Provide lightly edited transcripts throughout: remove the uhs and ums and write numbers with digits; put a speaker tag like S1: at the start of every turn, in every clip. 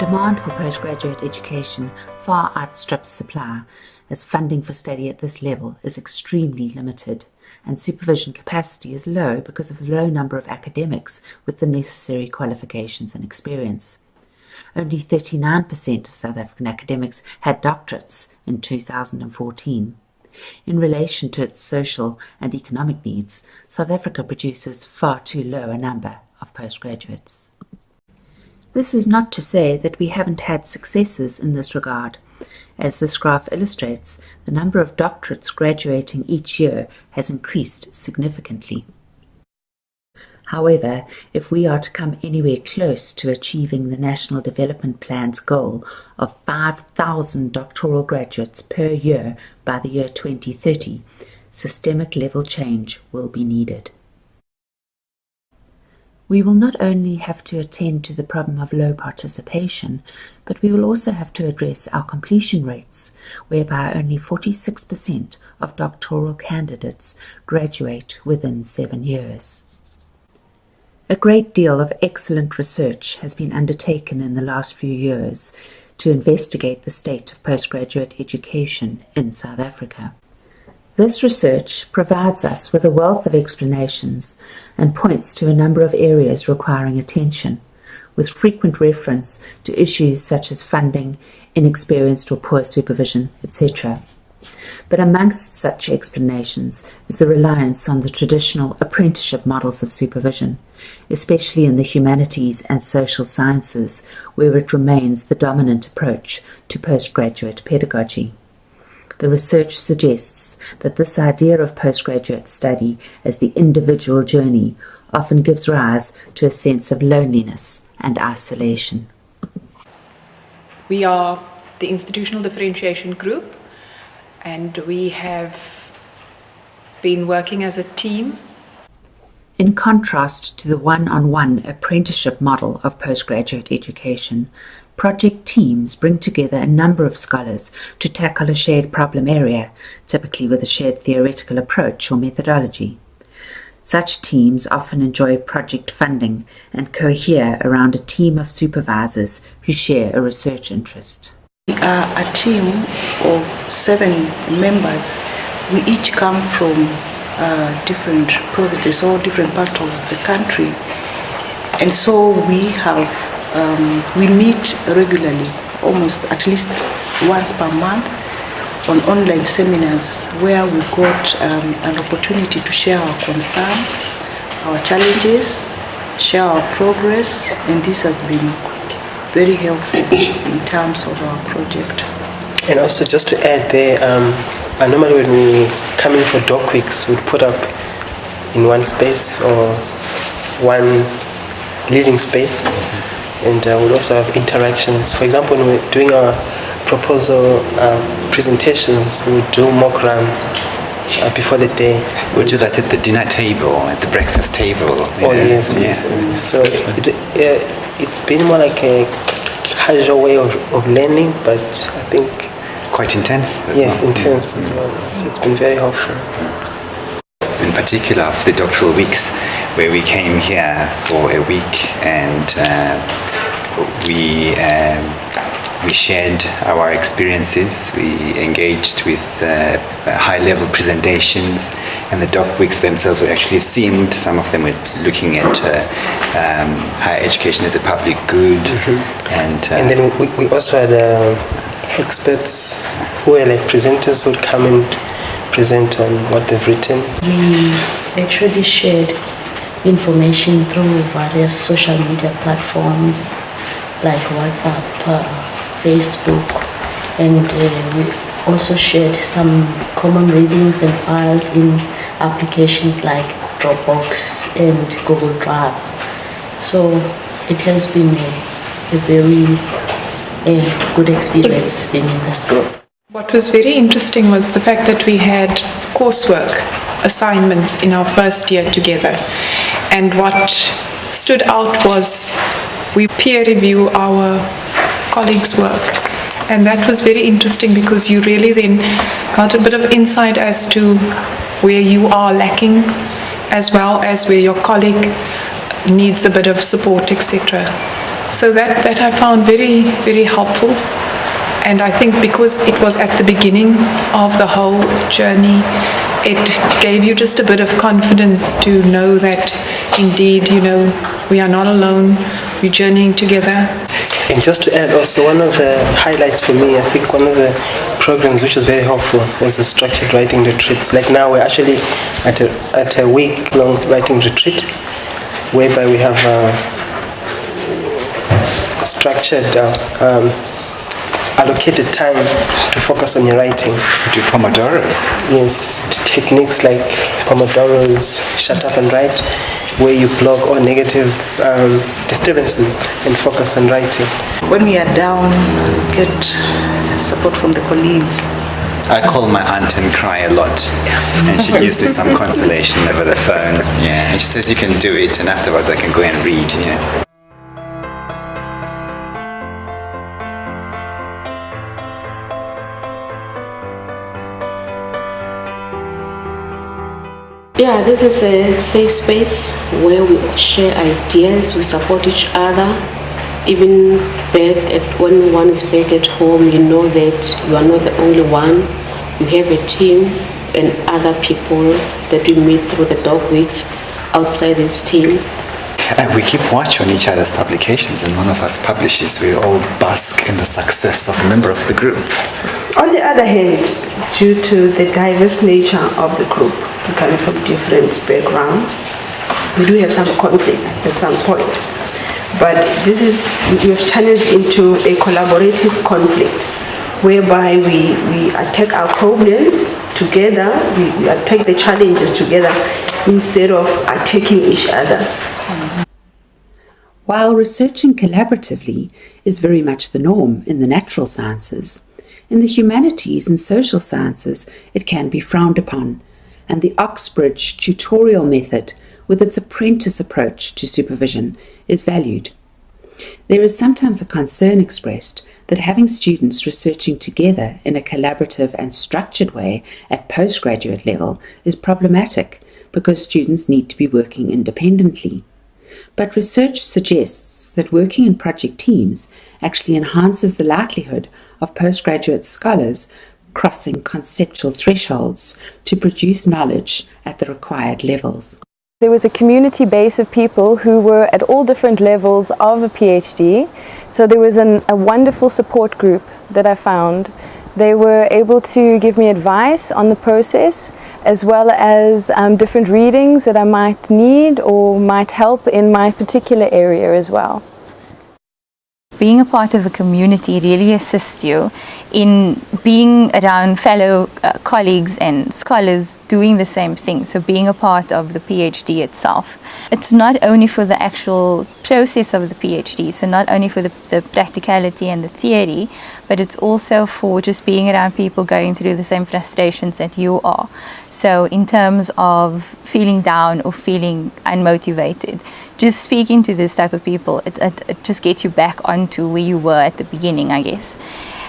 S1: Demand for postgraduate education far outstrips supply, as funding for study at this level is extremely limited, and supervision capacity is low because of the low number of academics with the necessary qualifications and experience. Only 39% of South African academics had doctorates in 2014. In relation to its social and economic needs, South Africa produces far too low a number of postgraduates. This is not to say that we haven't had successes in this regard. As this graph illustrates, the number of doctorates graduating each year has increased significantly. However, if we are to come anywhere close to achieving the National Development Plan's goal of 5,000 doctoral graduates per year by the year 2030, systemic level change will be needed. We will not only have to attend to the problem of low participation, but we will also have to address our completion rates, whereby only 46% of doctoral candidates graduate within 7 years. A great deal of excellent research has been undertaken in the last few years to investigate the state of postgraduate education in South Africa. This research provides us with a wealth of explanations and points to a number of areas requiring attention, with frequent reference to issues such as funding, inexperienced or poor supervision, etc. But amongst such explanations is the reliance on the traditional apprenticeship models of supervision, especially in the humanities and social sciences, where it remains the dominant approach to postgraduate pedagogy. The research suggests that this idea of postgraduate study as the individual journey often gives rise to a sense of loneliness and isolation.
S2: We are the Institutional Differentiation Group, and we have been working as a team.
S1: In contrast to the one-on-one apprenticeship model of postgraduate education, project teams bring together a number of scholars to tackle a shared problem area, typically with a shared theoretical approach or methodology. Such teams often enjoy project funding and cohere around a team of supervisors who share a research interest.
S3: We are a team of 7 members. We each come from different provinces or different parts of the country, and so we meet regularly, almost at least once per month, on online seminars where we got an opportunity to share our concerns, our challenges, share our progress, and this has been very helpful in terms of our project.
S4: And also, just to add there, normally when we come in for doc weeks, we put up in one space or one living space, and we'll also have interactions. For example, when we're doing our proposal presentations, we would do mock runs before the day.
S5: We'll do that at the dinner table, at the breakfast table.
S4: Oh, yes. So it's been more like a casual way of learning, but I think
S5: quite intense as
S4: yes,
S5: well.
S4: Intense as well. So it's been very helpful.
S5: In particular, for the doctoral weeks, where we came here for a week and we shared our experiences. We engaged with high-level presentations, and the doc weeks themselves were actually themed. Some of them were looking at higher education as a public good, and
S4: then we also had experts who were like presenters who would come and present on what they've written.
S3: We actually shared information through various social media platforms like WhatsApp, Facebook, and we also shared some common readings and files in applications like Dropbox and Google Drive. So it has been a very good experience being in this group.
S2: What was very interesting was the fact that we had coursework assignments in our first year together, and what stood out was we peer review our colleagues' work, and that was very interesting because you really then got a bit of insight as to where you are lacking as well as where your colleague needs a bit of support, etc. So that I found very, very helpful. And I think because it was at the beginning of the whole journey, it gave you just a bit of confidence to know that indeed, we are not alone, we're journeying together.
S4: And just to add also, one of the highlights for me, I think one of the programs which was very helpful was the structured writing retreats. Like now we're actually at a week-long writing retreat, whereby we have structured allocated time to focus on your writing.
S5: Do Pomodoros?
S4: Yes, techniques like Pomodoros, shut up and write, where you block all negative disturbances and focus on writing.
S3: When we are down, we get support from the colleagues.
S5: I call my aunt and cry a lot, and she gives me some consolation over the phone. Yeah, and she says you can do it, and afterwards I can go and read. Yeah.
S6: Yeah, this is a safe space where we share ideas, we support each other. Even when one is back at home, you know that you are not the only one. You have a team and other people that we meet through the dog weeks outside this team.
S5: We keep watch on each other's publications, and one of us publishes. We all bask in the success of a member of the group.
S7: On the other hand, due to the diverse nature of the group, coming from different backgrounds, we do have some conflicts at some point. But we have channeled into a collaborative conflict, whereby we attack our problems together, we attack the challenges together instead of attacking each other.
S1: While researching collaboratively is very much the norm in the natural sciences, in the humanities and social sciences it can be frowned upon, and the Oxbridge tutorial method, with its apprentice approach to supervision, is valued. There is sometimes a concern expressed that having students researching together in a collaborative and structured way at postgraduate level is problematic because students need to be working independently. But research suggests that working in project teams actually enhances the likelihood of postgraduate scholars crossing conceptual thresholds to produce knowledge at the required levels.
S8: There was a community base of people who were at all different levels of a PhD. So there was a wonderful support group that I found. They were able to give me advice on the process, as well as different readings that I might need or might help in my particular area as well.
S9: Being a part of a community really assists you in being around fellow colleagues and scholars doing the same thing. So being a part of the PhD itself. It's not only for the actual process of the PhD, so not only for the practicality and the theory, but it's also for just being around people going through the same frustrations that you are. So in terms of feeling down or feeling unmotivated, just speaking to this type of people, it just gets you back onto where you were at the beginning, I guess.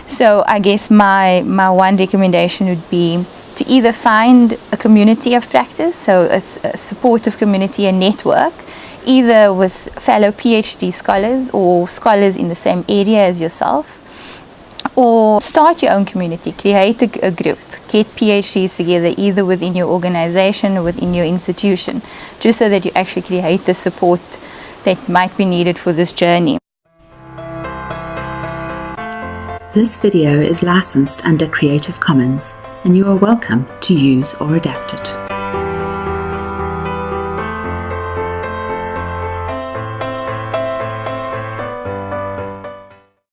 S9: So I guess my one recommendation would be to either find a community of practice, so a supportive community, a network, either with fellow PhD scholars or scholars in the same area as yourself, or start your own community, create a group, get PhDs together either within your organization or within your institution, just so that you actually create the support that might be needed for this journey.
S1: This video is licensed under Creative Commons, and you are welcome to use or adapt it.